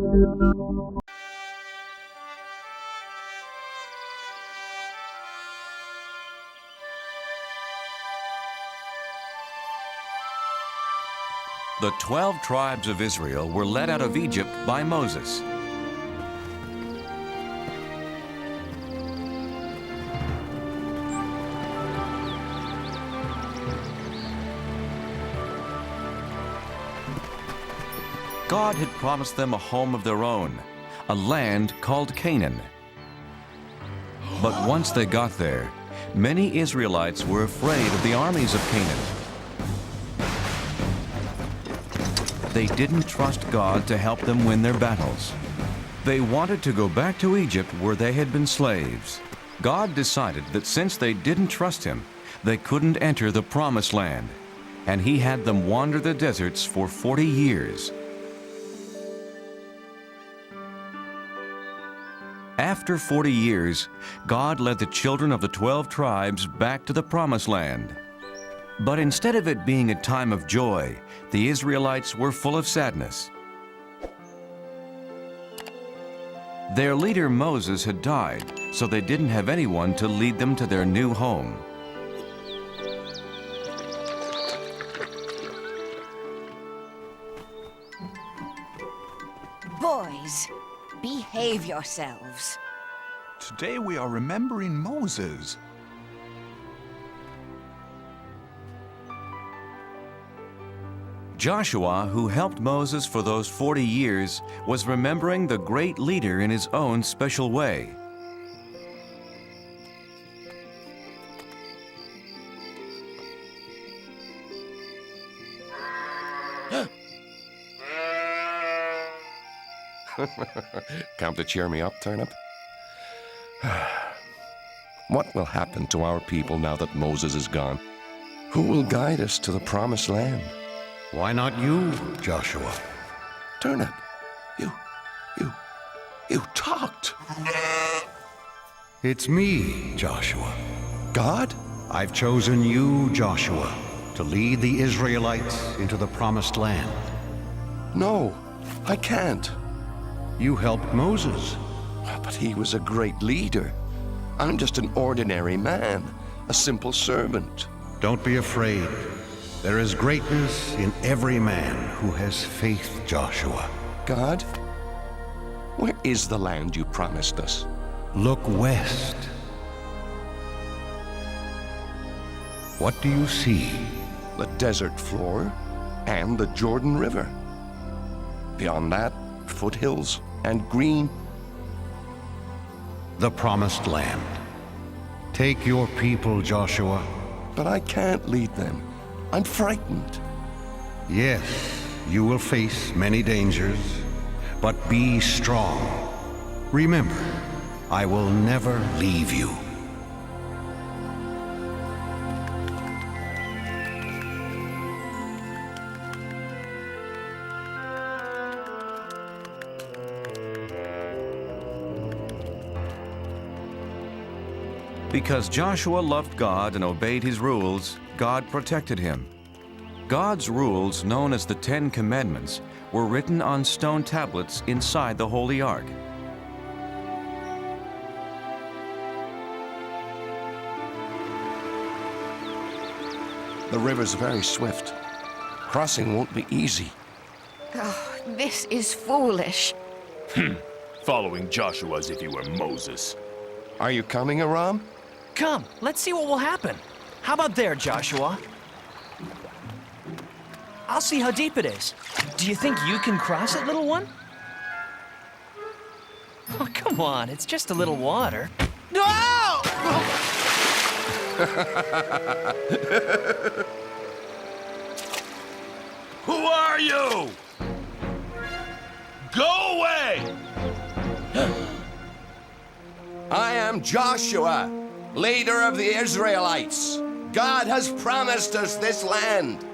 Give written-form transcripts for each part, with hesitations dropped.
The 12 tribes of Israel were led out of Egypt by Moses. God had promised them a home of their own, a land called Canaan. But once they got there, many Israelites were afraid of the armies of Canaan. They didn't trust God to help them win their battles. They wanted to go back to Egypt where they had been slaves. God decided that since they didn't trust Him, they couldn't enter the Promised Land, and He had them wander the deserts for 40 years. After 40 years, God led the children of the 12 tribes back to the Promised Land. But instead of it being a time of joy, the Israelites were full of sadness. Their leader Moses had died, so they didn't have anyone to lead them to their new home. Boys, behave yourselves. Today we are remembering Moses. Joshua, who helped Moses for those 40 years, was remembering the great leader in his own special way. Come to cheer me up, Turnip? What will happen to our people now that Moses is gone? Who will guide us to the Promised Land? Why not you, Joshua? Turnip, you talked. It's me, Joshua. God? I've chosen you, Joshua, to lead the Israelites into the Promised Land. No, I can't. You helped Moses. But he was a great leader. I'm just an ordinary man, a simple servant. Don't be afraid. There is greatness in every man who has faith, Joshua. God, where is the land you promised us? Look west. What do you see? The desert floor and the Jordan River. Beyond that, foothills and green. The Promised Land. Take your people, Joshua. But I can't lead them. I'm frightened. Yes, you will face many dangers, but be strong. Remember, I will never leave you. Because Joshua loved God and obeyed His rules, God protected him. God's rules, known as the 10 Commandments, were written on stone tablets inside the Holy Ark. The river's very swift. Crossing won't be easy. Oh, this is foolish. Following Joshua as if he were Moses. Are you coming, Aram? Come, let's see what will happen. How about there, Joshua? I'll see how deep it is. Do you think you can cross it, little one? Oh, come on, it's just a little water. No! Who are you? Go away! I am Joshua, leader of the Israelites. God has promised us this land.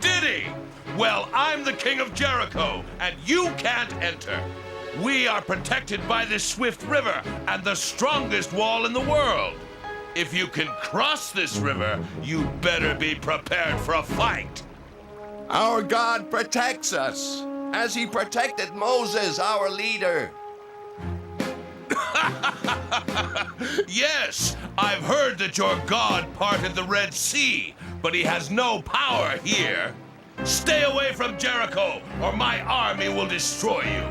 Did he? Well, I'm the king of Jericho, and you can't enter. We are protected by this swift river and the strongest wall in the world. If you can cross this river, you better be prepared for a fight. Our God protects us, as he protected Moses, our leader. Yes, I've heard that your God parted the Red Sea, but he has no power here. Stay away from Jericho, or my army will destroy you.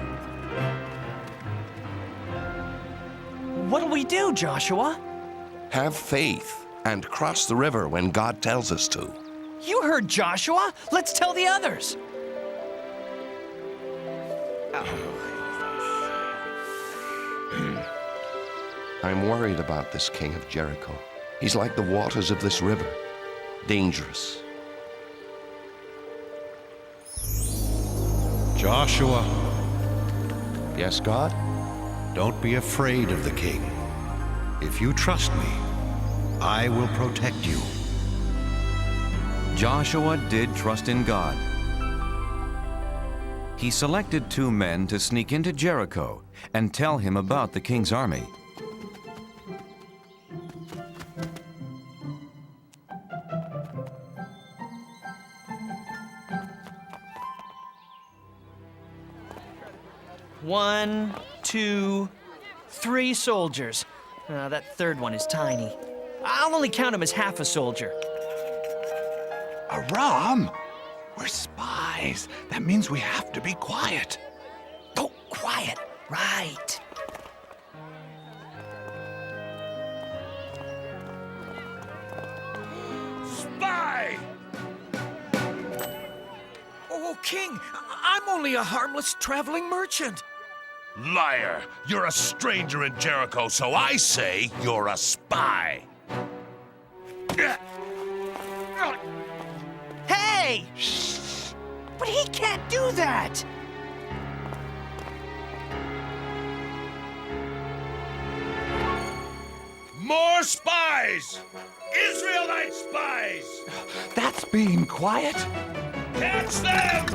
What'll we do, Joshua? Have faith and cross the river when God tells us to. You heard Joshua. Let's tell the others. I'm worried about this king of Jericho. He's like the waters of this river, dangerous. Joshua, Yes, God? don't be afraid of the king. If you trust me, I will protect you. Joshua did trust in God. He selected 2 men to sneak into Jericho and tell him about the king's army. One, 2, 3 soldiers. That third one is tiny. I'll only count him as half a soldier. Aram! We're spies. That means we have to be quiet. Oh, quiet. Right. Spy! Oh, King, I'm only a harmless traveling merchant. Liar! You're a stranger in Jericho, so I say you're a spy. Hey! But he can't do that! More spies! Israelite spies! That's being quiet. Catch them!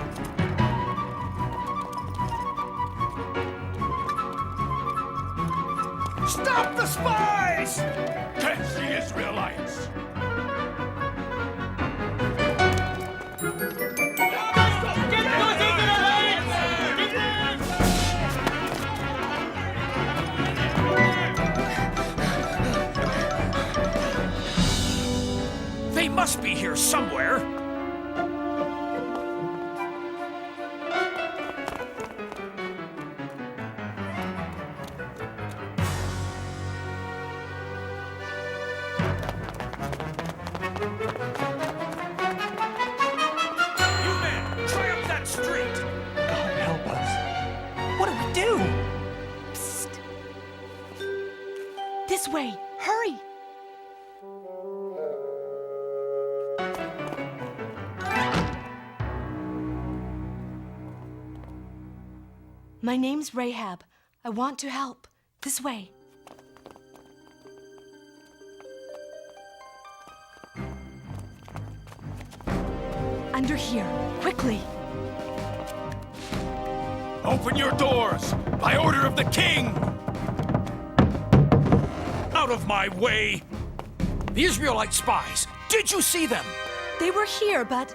Stop the spies! Catch the Israelites! They must be here somewhere. You men, try up that street. God help us. What do we do? Psst. This way. Hurry. My name's Rahab. I want to help. This way. Under here. Quickly. Open your doors by order of the king. Out of my way. The Israelite spies. Did you see them? They were here, but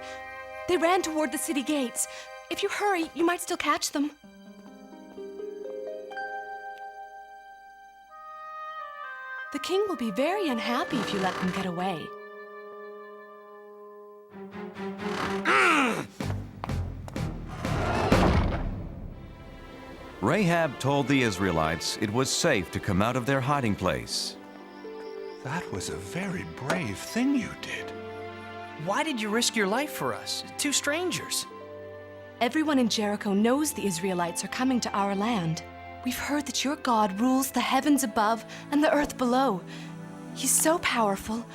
they ran toward the city gates. If you hurry, you might still catch them. The king will be very unhappy if you let them get away. Rahab told the Israelites it was safe to come out of their hiding place. That was a very brave thing you did. Why did you risk your life for us? 2 strangers. Everyone in Jericho knows the Israelites are coming to our land. We've heard that your God rules the heavens above and the earth below. He's so powerful.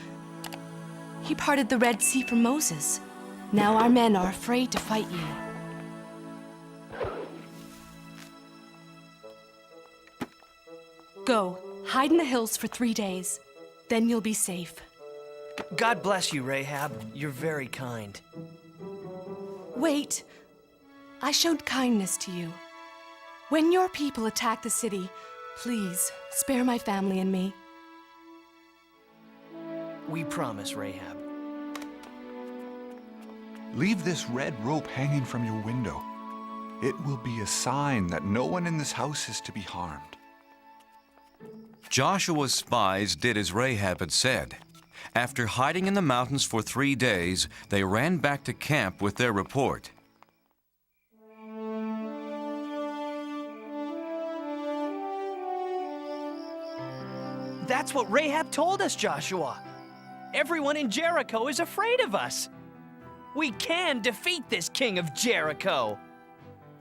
He parted the Red Sea for Moses. Now our men are afraid to fight you. Go, hide in the hills for 3 days. Then you'll be safe. God bless you, Rahab. You're very kind. Wait. I showed kindness to you. When your people attack the city, please spare my family and me. We promise, Rahab. Leave this red rope hanging from your window. It will be a sign that no one in this house is to be harmed. Joshua's spies did as Rahab had said. After hiding in the mountains for 3 days, they ran back to camp with their report. That's what Rahab told us, Joshua. Everyone in Jericho is afraid of us. We can defeat this king of Jericho.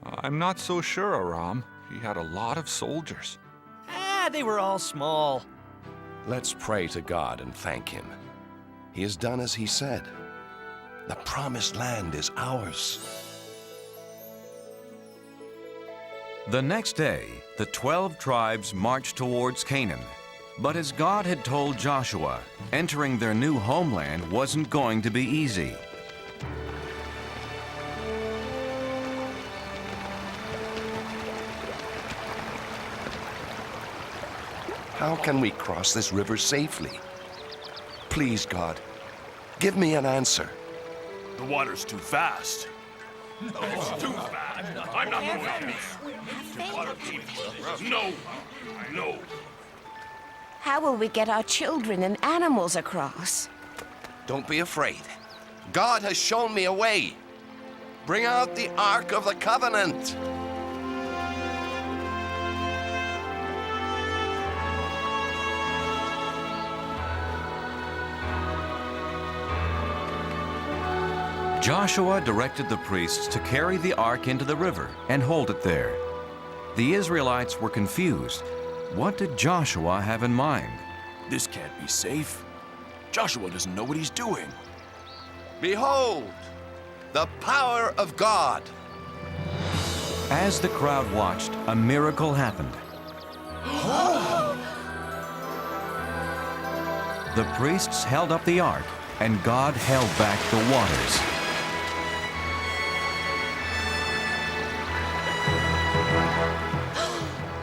I'm not so sure, Aram. He had a lot of soldiers. They were all small. Let's pray to God and thank Him. He has done as He said. The promised land is ours. The next day, the 12 tribes marched towards Canaan. But as God had told Joshua, entering their new homeland wasn't going to be easy. How can we cross this river safely? Please, God, give me an answer. The water's too fast. No, it's too fast. I'm not going to. No, no. How will we get our children and animals across? Don't be afraid. God has shown me a way. Bring out the Ark of the Covenant. Joshua directed the priests to carry the ark into the river and hold it there. The Israelites were confused. What did Joshua have in mind? This can't be safe. Joshua doesn't know what he's doing. Behold, the power of God. As the crowd watched, a miracle happened. The priests held up the ark, and God held back the waters.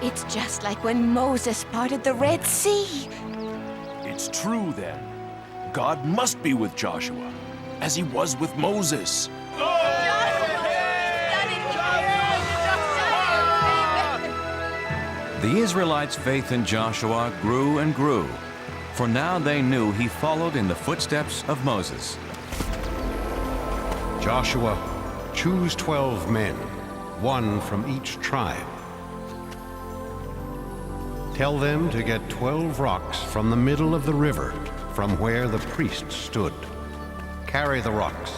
It's just like when Moses parted the Red Sea. It's true then. God must be with Joshua, as he was with Moses. The Israelites' faith in Joshua grew and grew, for now they knew he followed in the footsteps of Moses. Joshua, choose 12 men, one from each tribe. Tell them to get 12 rocks from the middle of the river, from where the priests stood. Carry the rocks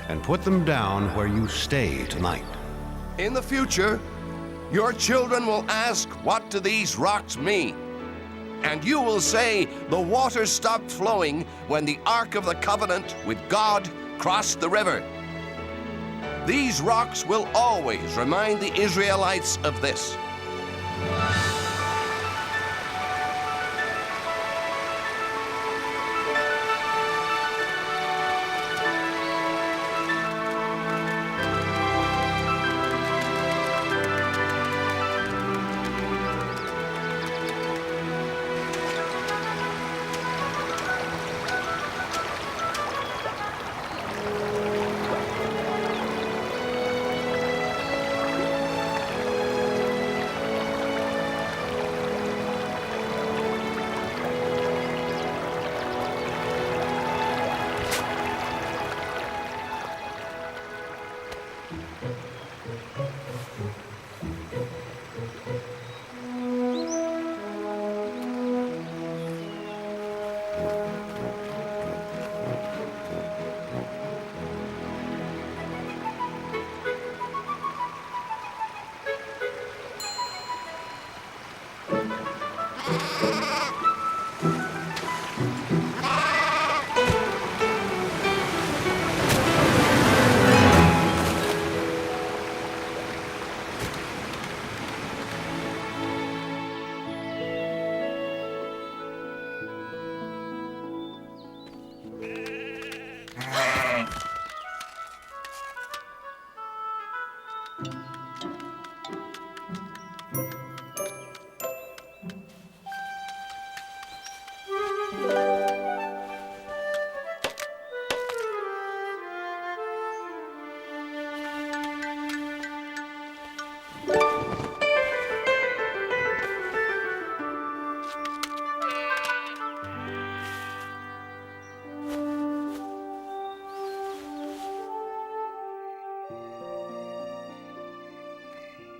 and put them down where you stay tonight. In the future, your children will ask, what do these rocks mean? And you will say, the water stopped flowing when the Ark of the Covenant with God crossed the river. These rocks will always remind the Israelites of this.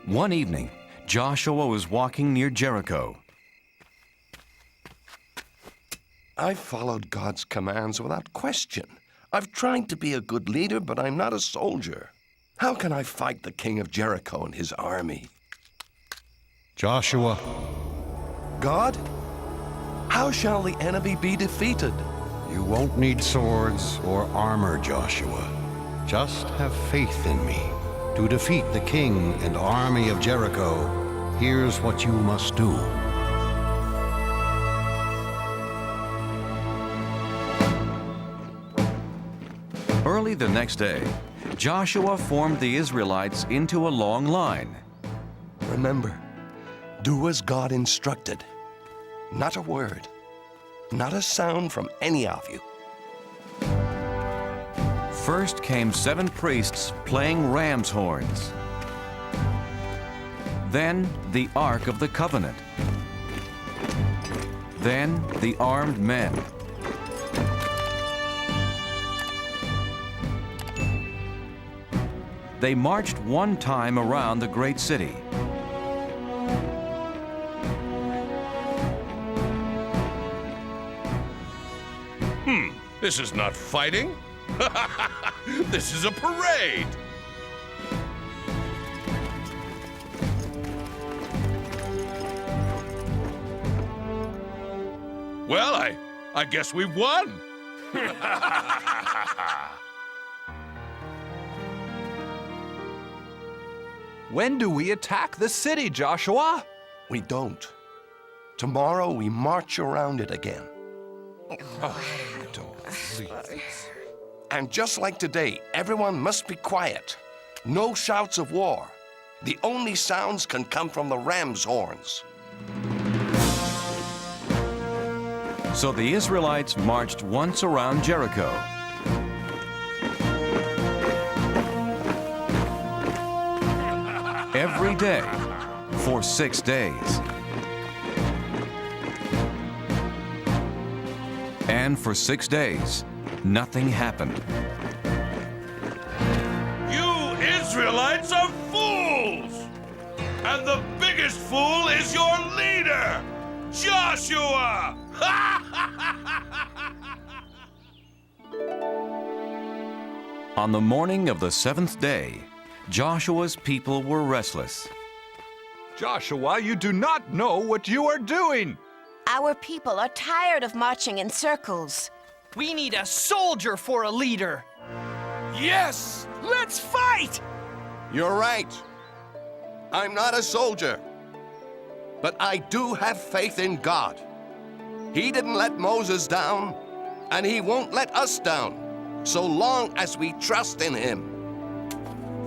One evening, Joshua was walking near Jericho. I've followed God's commands without question. I've tried to be a good leader, but I'm not a soldier. How can I fight the king of Jericho and his army? Joshua, God, how shall the enemy be defeated? you won't need swords or armor, Joshua. Just have faith in me. To defeat the king and army of Jericho, here's what you must do. Early the next day, Joshua formed the Israelites into a long line. Remember, do as God instructed. Not a word, not a sound from any of you. First came 7 priests playing ram's horns. Then the Ark of the Covenant. Then the armed men. They marched one time around the great city. This is not fighting. This is a parade. Well, I guess we've won. When do we attack the city, Joshua? We don't. Tomorrow we march around it again. And just like today, everyone must be quiet. No shouts of war. The only sounds can come from the ram's horns. So the Israelites marched once around Jericho. Every day for 6 days. And for 6 days, nothing happened. You Israelites are fools! And the biggest fool is your leader, Joshua! On the morning of the 7th day, Joshua's people were restless. Joshua, you do not know what you are doing. Our people are tired of marching in circles. We need a soldier for a leader. Yes! Let's fight! You're right. I'm not a soldier. But I do have faith in God. He didn't let Moses down, and he won't let us down, so long as we trust in him.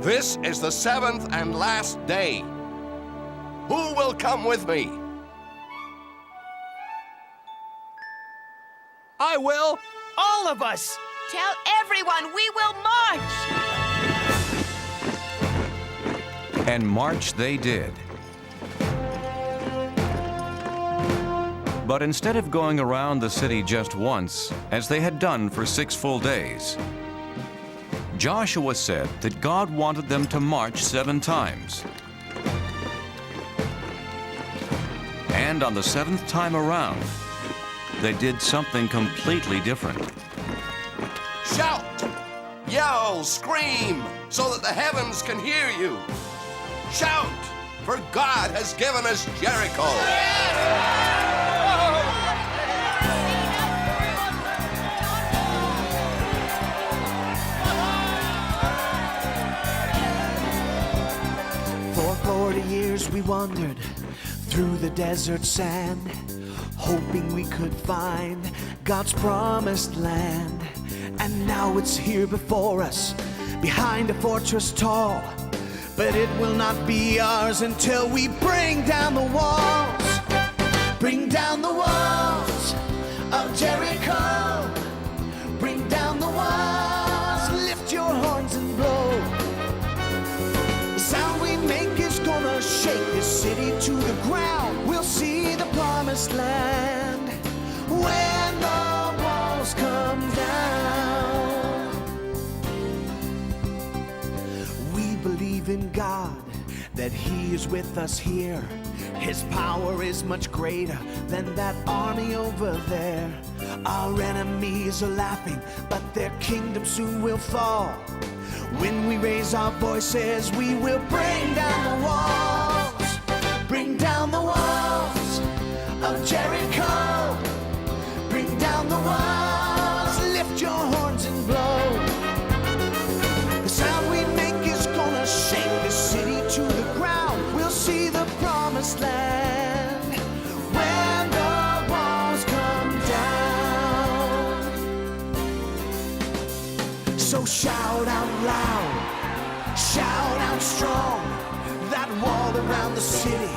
This is the 7th and last day. Who will come with me? I will. All of us! Tell everyone we will march! And march they did. But instead of going around the city just once, as they had done for 6 full days, Joshua said that God wanted them to march 7 times. And on the 7th time around, they did something completely different. Shout, yell, scream, so that the heavens can hear you. Shout, for God has given us Jericho. For 40 years we wandered through the desert sand, hoping we could find God's promised land. And now it's here before us, behind a fortress tall. But it will not be ours until we bring down the walls. Bring down the walls of Jericho. Bring down the walls, lift your horns and blow. The sound we make is gonna shake this city to the ground. We'll see the promised land when the walls come down. We believe in God that He is with us here. His power is much greater than that army over there. Our enemies are laughing, but their kingdom soon will fall. When we raise our voices, we will bring down the walls. Bring down the walls of Jericho. Bring down the walls, lift your horns and blow. The sound we make is gonna shake the city to the ground. We'll see the promised land when the walls come down. So shout out loud, shout out strong. That wall around the city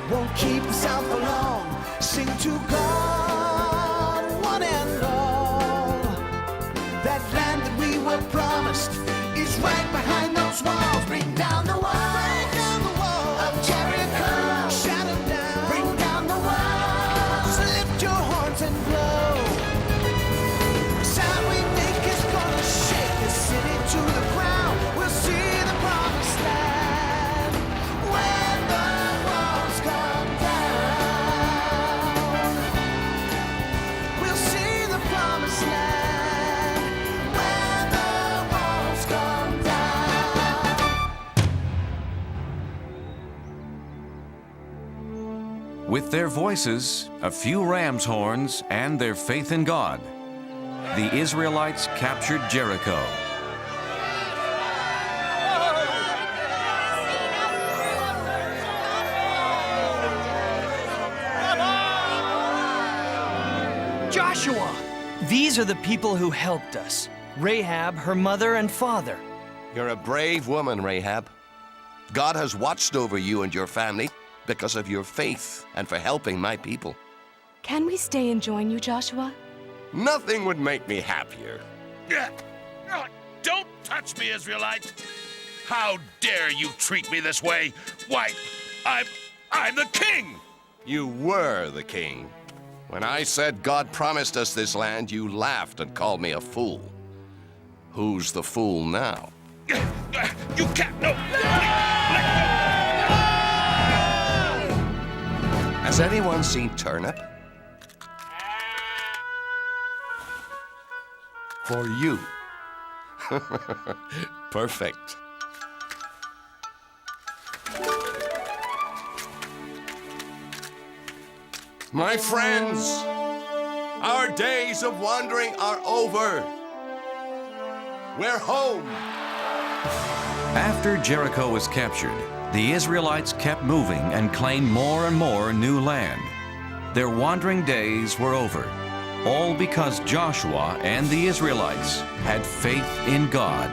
won't keep us out for long. Sing to God, one and all. That land that we were promised is right behind those walls. Bring down the walls of Jericho. Shout them down. Bring down the walls. Lift your horns and blow. The sound we make is gonna shake the city to the ground. We'll see the promised land when the walls come down. We'll see the promised land when the walls come down. With their voices, a few ram's horns, and their faith in God, the Israelites captured Jericho. Joshua! These are the people who helped us. Rahab, her mother and father. You're a brave woman, Rahab. God has watched over you and your family because of your faith and for helping my people. Can we stay and join you, Joshua? Nothing would make me happier. Don't touch me, Israelite! How dare you treat me this way? Why, I'm the king! You were the king. When I said God promised us this land, you laughed and called me a fool. Who's the fool now? You can't, no! Has anyone seen Turnip? For you. Perfect. My friends, our days of wandering are over. We're home. After Jericho was captured, the Israelites kept moving and claimed more and more new land. Their wandering days were over, all because Joshua and the Israelites had faith in God.